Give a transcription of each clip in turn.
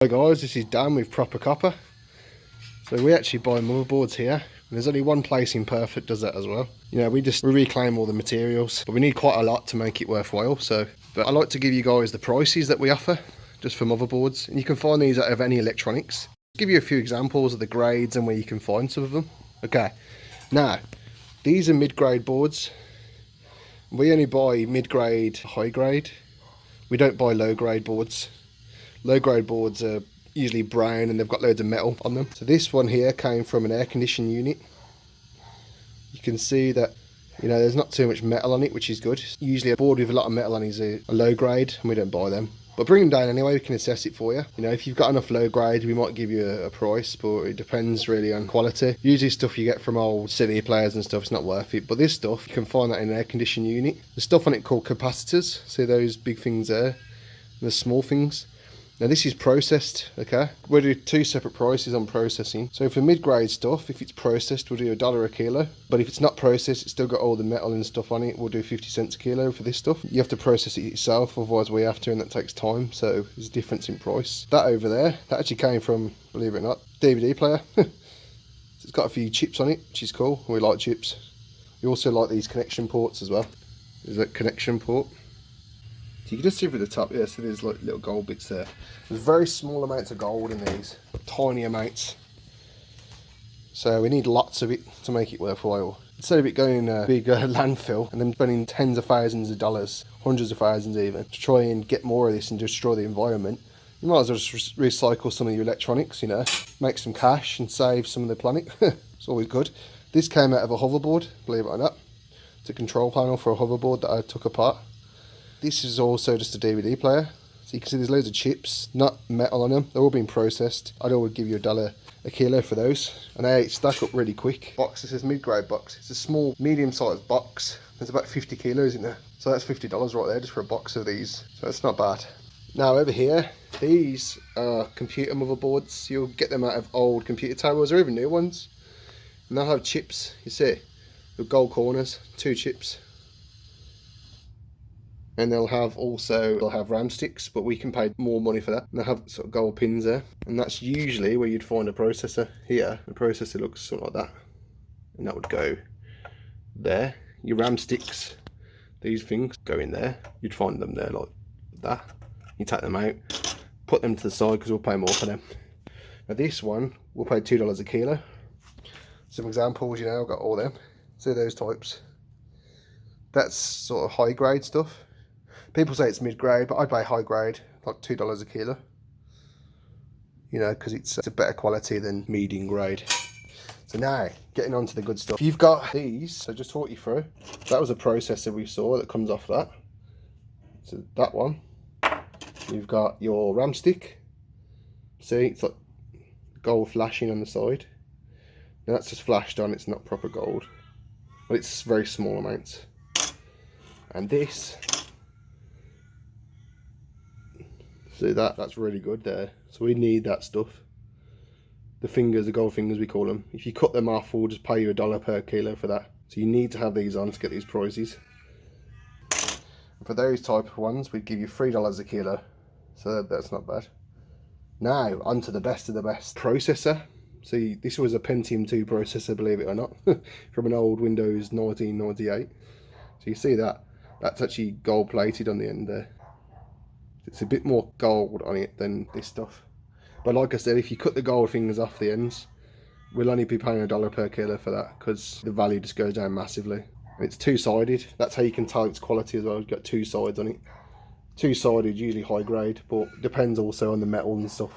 Hi guys, this is Dan with Proper Copper. So we actually buy motherboards here, and there's only one place in Perth that does that as well. You know, we reclaim all the materials, but we need quite a lot to make it worthwhile. But I like to give you guys the prices that we offer just for motherboards, and you can find these out of any electronics. I'll give you a few examples of the grades and where you can find some of them. Okay, now these are mid-grade boards. We only buy mid-grade, high-grade. We don't buy low-grade boards. Low-grade boards are usually brown and they've got loads of metal on them. So this one here came from an air conditioning unit. You can see that, you know, there's not too much metal on it, which is good. Usually a board with a lot of metal on is a low grade, and we don't buy them. But bring them down anyway, we can assess it for you. You know, if you've got enough low grade, we might give you a price, but it depends really on quality. Usually stuff you get from old CD players and stuff, it's not worth it. But this stuff, you can find that in an air conditioning unit. There's stuff on it called capacitors. See those big things there? And the small things. Now this is processed, okay? We'll do two separate prices on processing. So for mid-grade stuff, if it's processed, we'll do $1 a kilo. But if it's not processed, it's still got all the metal and stuff on it, we'll do 50 cents a kilo for this stuff. You have to process it yourself, otherwise we have to, and that takes time, so there's a difference in price. That over there, that actually came from, believe it or not, DVD player. It's got a few chips on it, which is cool. We like chips. We also like these connection ports as well. There's a connection port. You can just see through the top, yeah, so there's like little gold bits there. There's very small amounts of gold in these, tiny amounts. So we need lots of it to make it worthwhile. Instead of it going a big landfill and then spending tens of thousands of dollars, hundreds of thousands even, to try and get more of this and destroy the environment, you might as well just recycle some of your electronics, you know, make some cash and save some of the planet. It's always good. This came out of a hoverboard, believe it or not. It's a control panel for a hoverboard that I took apart. This is also just a DVD player. So you can see there's loads of chips, not metal on them. They're all being processed. I'd always give you $1 a kilo for those. And they stack up really quick. Box, this is mid-grade box. It's a small, medium-sized box. There's about 50 kilos in there. So that's $50 right there just for a box of these. So that's not bad. Now over here, these are computer motherboards. You'll get them out of old computer towers or even new ones. And they'll have chips, you see, with gold corners, 2 chips. And they'll have RAM sticks, but we can pay more money for that. And they'll have sort of gold pins there. And that's usually where you'd find a processor. Here, the processor looks something like that. And that would go there. Your RAM sticks, these things, go in there. You'd find them there like that. You take them out, put them to the side because we'll pay more for them. Now this one, we'll pay $2 a kilo. Some examples, you know, I've got all them. See those types. That's sort of high grade stuff. People say it's mid-grade, but I'd buy high grade, like $2 a kilo. You know, because it's a better quality than medium grade. So now, getting on to the good stuff. You've got these, so just talk you through. That was a processor we saw that comes off that. So that one. You've got your RAM stick. See, it's like gold flashing on the side. Now that's just flashed on, it's not proper gold. But it's very small amounts. And this, see that's really good there. So we need that stuff. The fingers, the gold fingers we call them. If you cut them off, we'll just pay you $1 per kilo for that. So you need to have these on to get these prices. And for those type of ones, we'd give you $3 a kilo. So that's not bad. Now, onto the best of the best. Processor. See, this was a Pentium 2 processor, believe it or not. From an old Windows 1998. So you see that. That's actually gold plated on the end there. It's a bit more gold on it than this stuff. But like I said, if you cut the gold fingers off the ends, we'll only be paying $1 per kilo for that because the value just goes down massively. And it's two-sided. That's how you can tell its quality as well. You've got 2 sides on it. Two-sided, usually high grade, but depends also on the metal and stuff.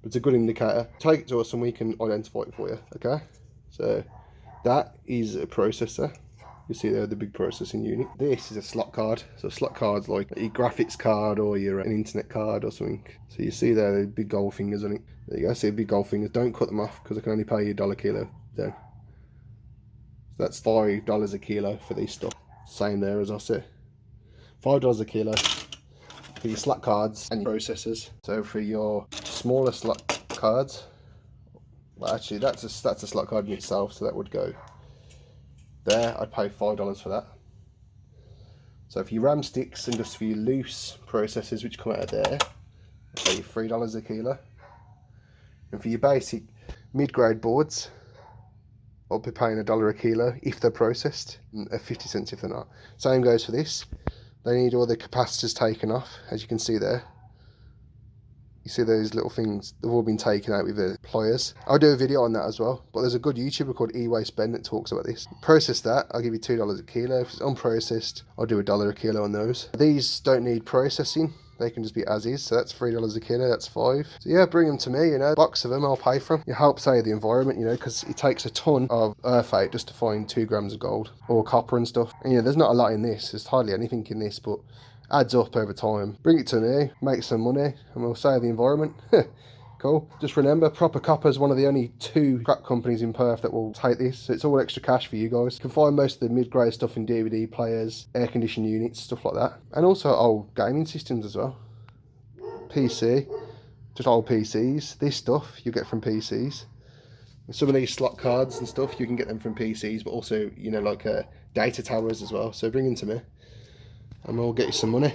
But it's a good indicator. Take it to us and we can identify it for you, okay? So that is a processor. You see there the big processing unit. This is a slot card. So slot cards like your graphics card or your an internet card or something. So you see there the big gold fingers on it. There you go. See the big gold fingers. Don't cut them off because I can only pay you $1 a kilo. Then so that's $5 a kilo for these stuff. Same there as I said. $5 a kilo for your slot cards and your processors. So for your smaller slot cards, well actually that's a slot card in itself, so that would go there. I'd pay $5 for that. So for your RAM sticks and just for your loose processors which come out of there, pay $3 a kilo. And for your basic mid-grade boards, I'll be paying $1 a kilo if they're processed, and 50 cents if they're not. Same goes for this. They need all the capacitors taken off, as you can see there. You see those little things, they've all been taken out with the pliers. I'll do a video on that as well, but there's a good YouTuber called E-Waste Ben that talks about this. Process that, I'll give you $2 a kilo. If it's unprocessed, I'll do $1 a kilo on those. These don't need processing, they can just be as is, so that's $3 a kilo, that's 5. So yeah, bring them to me, you know, a box of them, I'll pay for them. You help save the environment, you know, because it takes a ton of earth out just to find 2 grams of gold, or copper and stuff. And you know, there's not a lot in this, there's hardly anything in this, but adds up over time. Bring it to me, make some money, and we'll save the environment. Cool. Just remember, Proper Copper is one of the only 2 scrap companies in Perth that will take this, so it's all extra cash for you guys. You can find most of the mid-grade stuff in DVD players, air conditioning units, stuff like that, and also old gaming systems as well. PC, just old PCs. This stuff you get from PCs. Some of these slot cards and stuff you can get them from PCs, but also, you know, like data towers as well. So bring them to me and we'll get you some money.